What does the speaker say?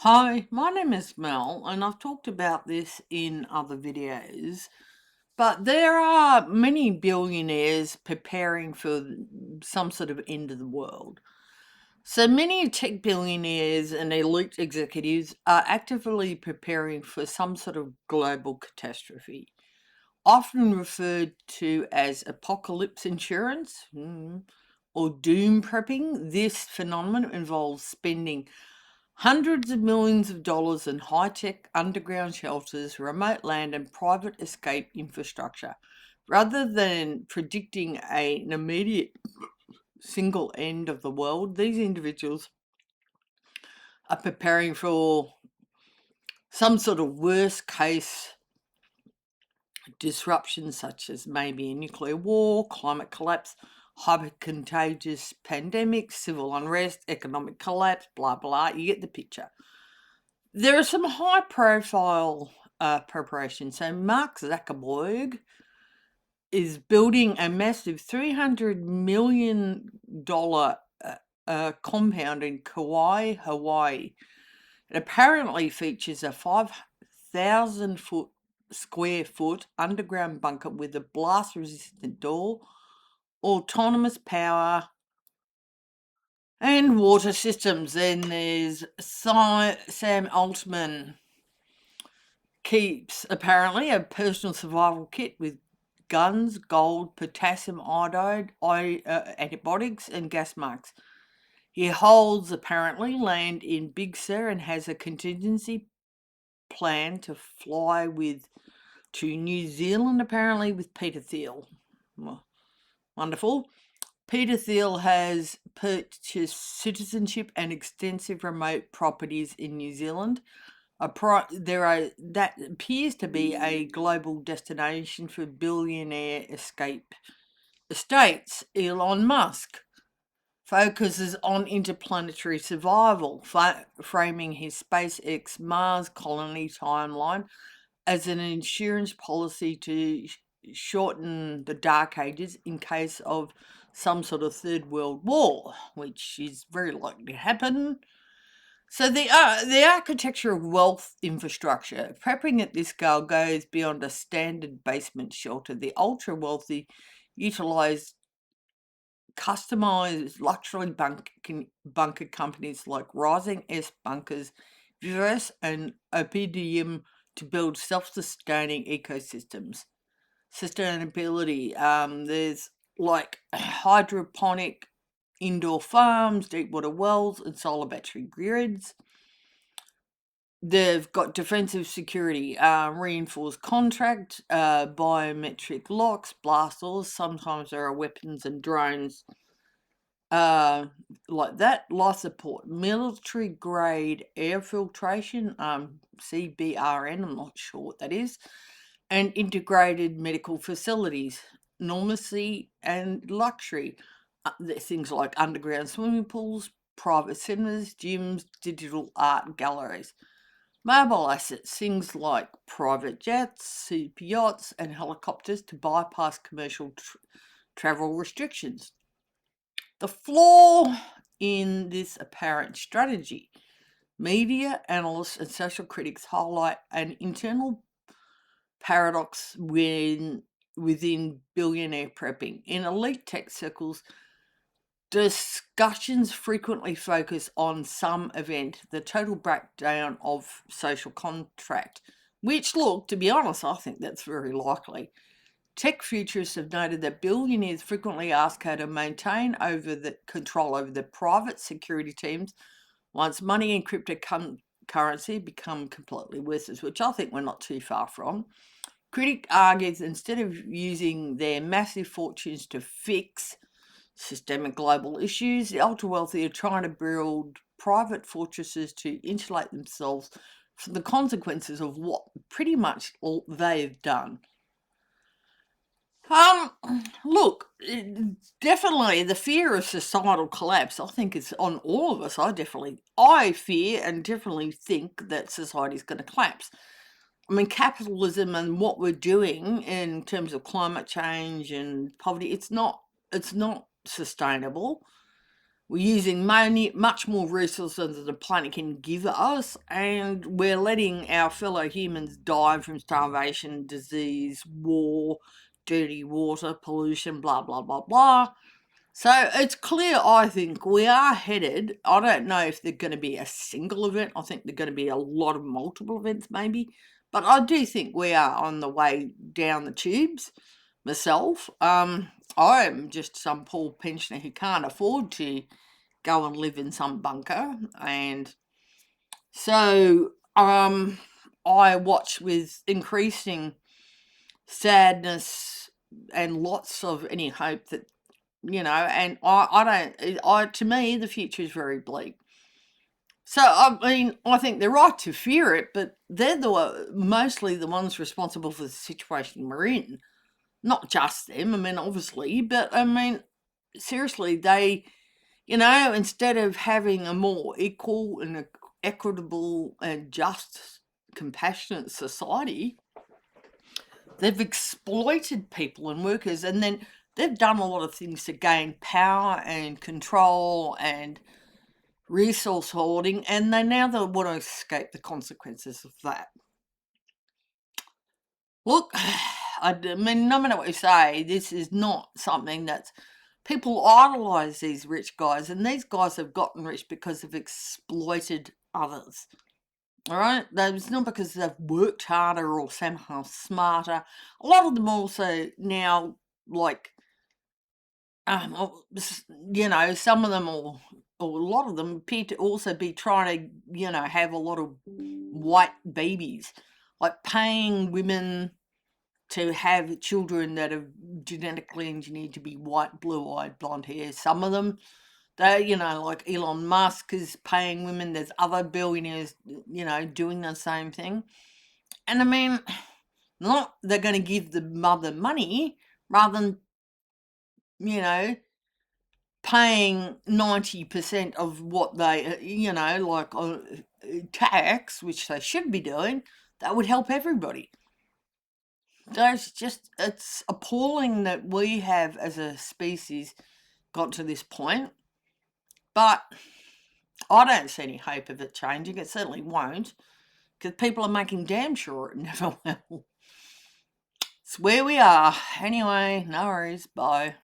Hi, my name is Mel, and I've talked about this in other videos, but there are many billionaires preparing for some sort of end of the world. So many tech billionaires and elite executives are actively preparing for some sort of global catastrophe, often referred to as apocalypse insurance or doom prepping. This phenomenon involves spending hundreds of millions of dollars in high tech underground shelters, remote land, and private escape infrastructure. Rather than predicting an immediate single end of the world, these individuals are preparing for some sort of worst case disruption, such as maybe a nuclear war, climate collapse, hypercontagious pandemics, civil unrest, economic collapse, blah, blah. You get the picture. There are some high profile preparations. So Mark Zuckerberg is building a massive $300 million compound in Kauai, Hawaii. It apparently features a 5,000 square foot underground bunker with a blast resistant door, autonomous power, and water systems. Then there's Sam Altman keeps apparently a personal survival kit with guns, gold, potassium iodide, antibiotics, and gas masks. He holds apparently land in Big Sur and has a contingency plan to fly to New Zealand apparently with Peter Thiel. Well, wonderful. Peter Thiel has purchased citizenship and extensive remote properties in New Zealand. That appears to be a global destination for billionaire estates. Elon Musk focuses on interplanetary survival, framing his SpaceX Mars colony timeline as an insurance policy to shorten the dark ages in case of some sort of third world war, which is very likely to happen. So the architecture of wealth infrastructure, prepping at this scale goes beyond a standard basement shelter. The ultra wealthy utilize customized luxury bunker companies like Rising S Bunkers, Vivus, and Opidium to build self-sustaining ecosystems. Sustainability. There's like hydroponic indoor farms, deep water wells, and solar battery grids. They've got defensive security, reinforced contract, biometric locks, blast doors. Sometimes there are weapons and drones like that. Life support, military grade air filtration, CBRN. I'm not sure what that is, and integrated medical facilities, normalcy and luxury. Things like underground swimming pools, private cinemas, gyms, digital art galleries. Mobile assets, things like private jets, super yachts, and helicopters to bypass commercial travel restrictions. The flaw in this apparent strategy: media, analysts, and social critics highlight an internal paradox within billionaire prepping. In elite tech circles, discussions frequently focus on some event, the total breakdown of social contract, which, look, to be honest, I think that's very likely. Tech futurists have noted that billionaires frequently ask how to maintain control over their private security teams once money and cryptocurrency become completely worthless, which I think we're not too far from. Critic argues instead of using their massive fortunes to fix systemic global issues, the ultra wealthy are trying to build private fortresses to insulate themselves from the consequences of what pretty much all they've done. Um, Look, definitely the fear of societal collapse, I think it's on all of us. I fear and definitely think that society is going to collapse. I mean, capitalism and what we're doing in terms of climate change and poverty, it's not sustainable. we're using much more resources than the planet can give us, and we're letting our fellow humans die from starvation, disease, war, dirty water, pollution, blah, blah, blah, blah. So it's clear, I think, we are headed. I don't know if they're going to be a single event. I think they're going to be a lot of multiple events, maybe. But I do think we are on the way down the tubes myself. I'm just some poor pensioner who can't afford to go and live in some bunker. And so I watch with increasing sadness and lots of any hope that, and to me, the future is very bleak. So, I mean, I think they're right to fear it, but they're mostly the ones responsible for the situation we're in. Not just them, I mean, obviously, but I mean, seriously, they, instead of having a more equal and equitable and just, compassionate society, they've exploited people and workers, and then they've done a lot of things to gain power and control and resource hoarding, and they want to escape the consequences of that. Look, I mean, no matter what you say, this is not something that's... People idolise these rich guys, and these guys have gotten rich because they've exploited others. All right? It's not because they've worked harder or somehow smarter. A lot of them also now, like, some of them, or a lot of them, appear to also be trying to, have a lot of white babies, like paying women to have children that are genetically engineered to be white, blue-eyed, blonde hair. Some of them, they, like Elon Musk is paying women. There's other billionaires, doing the same thing. And I mean, not they're going to give the mother money rather than, paying 90% of what they, tax, which they should be doing. That would help everybody. It's appalling that we have, as a species, got to this point. But I don't see any hope of it changing. It certainly won't, because people are making damn sure it never will. It's where we are. Anyway, no worries. Bye.